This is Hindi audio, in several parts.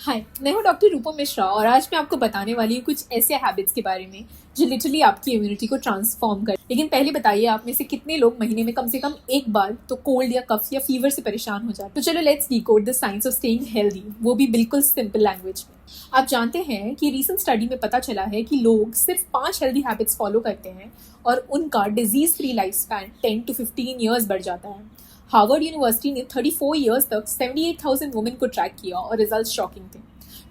हाय, मैं हूँ डॉक्टर रूपम मिश्रा और आज मैं आपको बताने वाली हूँ कुछ ऐसे हैबिट्स के बारे में जो लिटरली आपकी इम्यूनिटी को ट्रांसफॉर्म कर। लेकिन पहले बताइए, आप में से कितने लोग महीने में कम से कम एक बार तो कोल्ड या कफ या फीवर से परेशान हो जाते। तो चलो let's decode the science of staying healthy, वो भी बिल्कुल सिंपल लैंग्वेज में। आप जानते हैं कि रीसेंट स्टडी में पता चला है कि लोग सिर्फ 5 हेल्दी हैबिट्स फॉलो करते हैं और उनका disease free life span 10 to 15 years बढ़ जाता है। हार्वर्ड यूनिवर्सिटी ने 34 ईयर्स तक 78,000 वुमेन को ट्रैक किया और रिजल्ट शॉकिंग थे।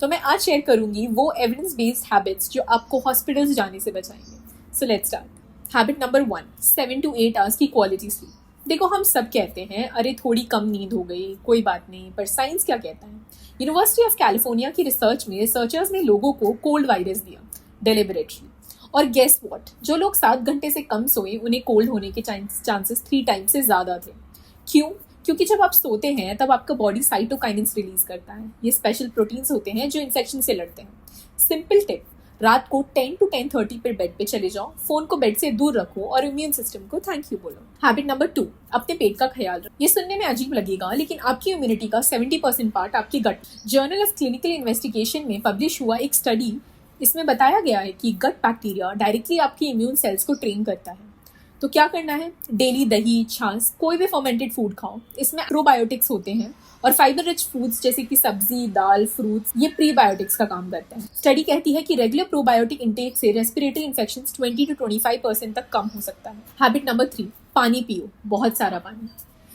तो मैं आज शेयर करूंगी वो एविडेंस बेस्ड हैबिट्स जो आपको हॉस्पिटल्स जाने से बचाएंगे। So let's start. Habit number 1, 7 to 8 hours की क्वालिटी स्लीप। देखो, हम सब कहते हैं अरे थोड़ी कम नींद हो गई, कोई बात नहीं, पर साइंस क्या कहता है? यूनिवर्सिटी ऑफ कैलिफोर्निया की रिसर्च में रिसर्चर्स ने लोगों को कोल्ड वायरस दिया डेलिबरेटली, और गेस व्हाट, जो लोग 7 घंटे से कम सोए उन्हें कोल्ड होने के चांसेस 3 टाइम्स से ज्यादा थे। क्यों? क्योंकि जब आप सोते हैं तब आपका बॉडी साइटोकाइनिन्स रिलीज करता है। ये स्पेशल प्रोटीन्स होते हैं जो इन्फेक्शन से लड़ते हैं। सिंपल टिप, रात को 10 to 10:30 पर बेड पे चले जाओ, फोन को बेड से दूर रखो और इम्यून सिस्टम को थैंक यू बोलो। हैबिट नंबर 2, अपने पेट का ख्याल रखो। ये सुनने में अजीब लगेगा, लेकिन आपकी इम्यूनिटी का 70% पार्ट आपके गट। जर्नल ऑफ क्लिनिकल इन्वेस्टिगेशन में पब्लिश हुआ एक स्टडी, इसमें बताया गया है कि गट बैक्टीरिया डायरेक्टली आपकी इम्यून सेल्स को ट्रेन करता है। तो क्या करना है? डेली दही, छाछ, कोई भी फर्मेंटेड फूड खाओ। इसमें प्रोबायोटिक्स होते हैं और फाइबर रिच फूड्स जैसे कि सब्जी, दाल, फ्रूट्स, ये प्रीबायोटिक्स का काम करते हैं। स्टडी कहती है कि रेगुलर प्रोबायोटिक इंटेक से रेस्पिरेटरी इन्फेक्शंस 20 to 25% तक कम हो सकता है। हैबिट नंबर 3, पानी पियो, बहुत सारा पानी।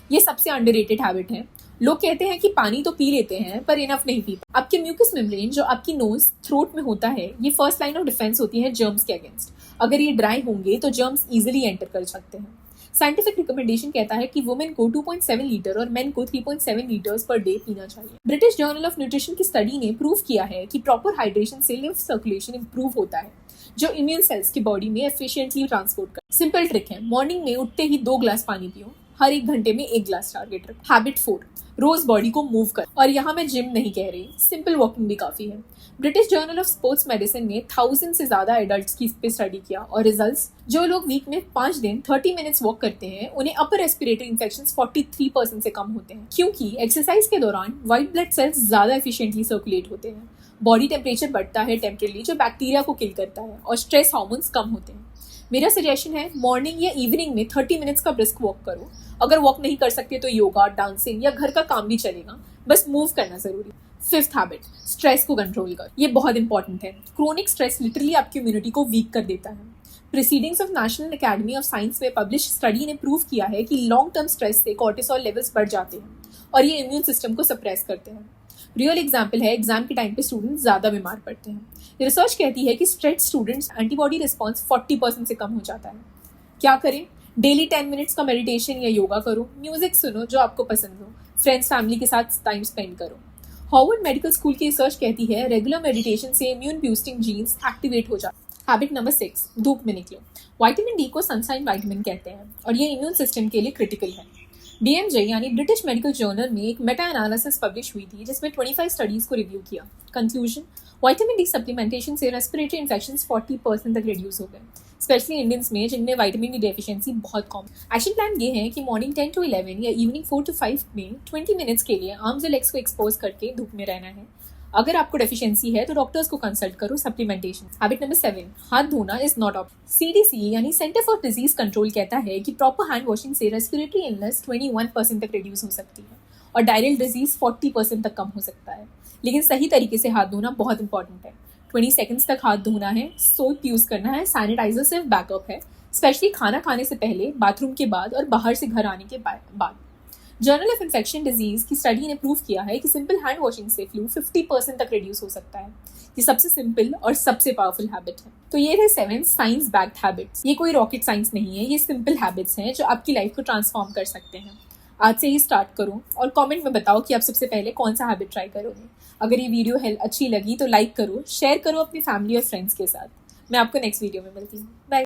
ये सबसे अंडररेटेड हैबिट है। लोग कहते हैं कि पानी तो पी लेते हैं पर इनफ नहीं पी। आपके म्यूकस मेम्ब्रेन जो आपकी नोज, थ्रोट में होता है, ये फर्स्ट लाइन ऑफ डिफेंस होती है जर्म्स के अगेंस्ट। अगर ये ड्राई होंगे तो जर्म्स इजीली एंटर कर सकते हैं। साइंटिफिक रिकमेंडेशन कहता है कि वुमेन को 2.7 लीटर और मेन को 3.7 लीटर्स पर डे पीना चाहिए। ब्रिटिश जर्नल ऑफ न्यूट्रिशन की स्टडी ने प्रूव किया है कि प्रॉपर हाइड्रेशन से लिम्फ सर्कुलेशन इंप्रूव होता है, जो इम्यून सेल्स की बॉडी में एफिशिएंटली ट्रांसपोर्ट कर। सिंपल ट्रिक है, मॉर्निंग में उठते ही 2 ग्लास पानी पियो, हर 1 घंटे में 1 ग्लास टारगेट रखो। हैबिट 4, रोज बॉडी को मूव कर। और यहाँ मैं जिम नहीं कह रही, सिंपल वॉकिंग भी काफी है। British journal of sports medicine ने 1000 से ज्यादा एडल्ट्स की इस पे स्टडी किया और रिजल्ट्स, जो लोग वीक में 5 दिन 30 मिनट्स वॉक करते हैं उन्हें अपर रेस्पिरेटरी इन्फेक्शंस 43% से कम होते हैं, क्योंकि एक्सरसाइज के दौरान व्हाइट ब्लड सेल्स ज्यादा एफिशिएंटली सर्कुलेट होते हैं। बॉडी टेम्परेचर बढ़ता है टेम्परेली, जो बैक्टीरिया को किल करता है, और स्ट्रेस हार्मोन्स कम होते हैं। मेरा सजेशन है, मॉर्निंग या इवनिंग में 30 मिनट्स का ब्रिस्क वॉक करो। अगर वॉक नहीं कर सकते तो योगा, डांसिंग या घर का काम भी चलेगा, बस मूव करना जरूरी। 5th हैबिट, स्ट्रेस को कंट्रोल कर। ये बहुत इंपॉर्टेंट है। क्रोनिक स्ट्रेस लिटरली आपकी इम्यूनिटी को वीक कर देता है। Proceedings of national academy of science में पब्लिश स्टडी ने प्रूव किया है कि लॉन्ग टर्म स्ट्रेस से कॉर्टिसोल लेवल्स बढ़ जाते हैं और ये इम्यून सिस्टम को सप्रेस करते हैं। रियल एग्जाम्पल है, एग्जाम के टाइम पे स्टूडेंट्स ज्यादा बीमार पड़ते हैं। रिसर्च कहती है कि स्ट्रेस स्टूडेंट्स एंटीबॉडी रिस्पॉन्स 40% से कम हो जाता है। क्या करें? डेली 10 मिनट्स का मेडिटेशन या योगा करो, म्यूजिक सुनो जो आपको पसंद हो, फ्रेंड्स फैमिली के साथ टाइम स्पेंड करो। हार्वर्ड मेडिकल स्कूल की रिसर्च कहती है रेगुलर मेडिटेशन से इम्यून बूस्टिंग जीन्स एक्टिवेट हो जाते हैं। हैबिट नंबर 6, धूप में निकलो। विटामिन डी को सनशाइन विटामिन कहते हैं और ये इम्यून सिस्टम के लिए क्रिटिकल है। BMJ यानी ब्रिटिश मेडिकल जर्नल में एक मेटा एनालिसिस पब्लिश हुई थी जिसमें 25 स्टडीज को रिव्यू किया। कंक्लूजन, विटामिन डी सप्लीमेंटेशन से रेस्पिरेटरी इन्फेक्शंस 40% तक रिड्यूस हो गए, स्पेशली इंडियंस में जिनमें विटामिन डी डेफिशिएंसी बहुत कॉमन। एक्शन प्लान ये है कि मॉर्निंग 10 to 11 या इवनिंग 4 to 5 में 20 मिनट्स के लिए आर्म्स और लेग्स को एक्सपोज करके धूप में रहना है। अगर आपको डेफिशिएंसी है तो डॉक्टर्स को कंसल्ट करो सप्लीमेंटेशन। हैबिट नंबर 7, हाथ धोना इज नॉट ऑप्शनल। CDC यानी सेंटर फॉर डिजीज कंट्रोल कहता है कि प्रॉपर हैंड वॉशिंग से रेस्पिरेटरी इलनेस 21% तक रिड्यूस हो सकती है और डायरियल डिजीज 40% तक कम हो सकता है। लेकिन सही तरीके से हाथ धोना बहुत इंपॉर्टेंट है। 20 सेकंड्स तक हाथ धोना है, सोप यूज करना है, सैनिटाइजर सिर्फ बैकअप है, स्पेशली खाना खाने से पहले, बाथरूम के बाद और बाहर से घर आने के बाद। जर्नल ऑफ इन्फेक्शन डिजीज की स्टडी ने प्रूव किया है कि सिंपल हैंड वॉशिंग से फ्लू 50% तक रिड्यूस हो सकता है। ये सबसे सिंपल और सबसे पावरफुल हैबिट है। तो ये थे 7 साइंस बैक्ड हैबिट्स। ये कोई रॉकेट साइंस नहीं है, ये सिंपल हैबिट्स हैं जो आपकी लाइफ को ट्रांसफॉर्म कर सकते हैं। आज से ही स्टार्ट करो और कमेंट में बताओ कि आप सबसे पहले कौन सा हैबिट ट्राई करोगे। अगर ये वीडियो अच्छी लगी तो लाइक करो, शेयर करो अपनी फैमिली और फ्रेंड्स के साथ। मैं आपको नेक्स्ट वीडियो में मिलती हूँ। बाय।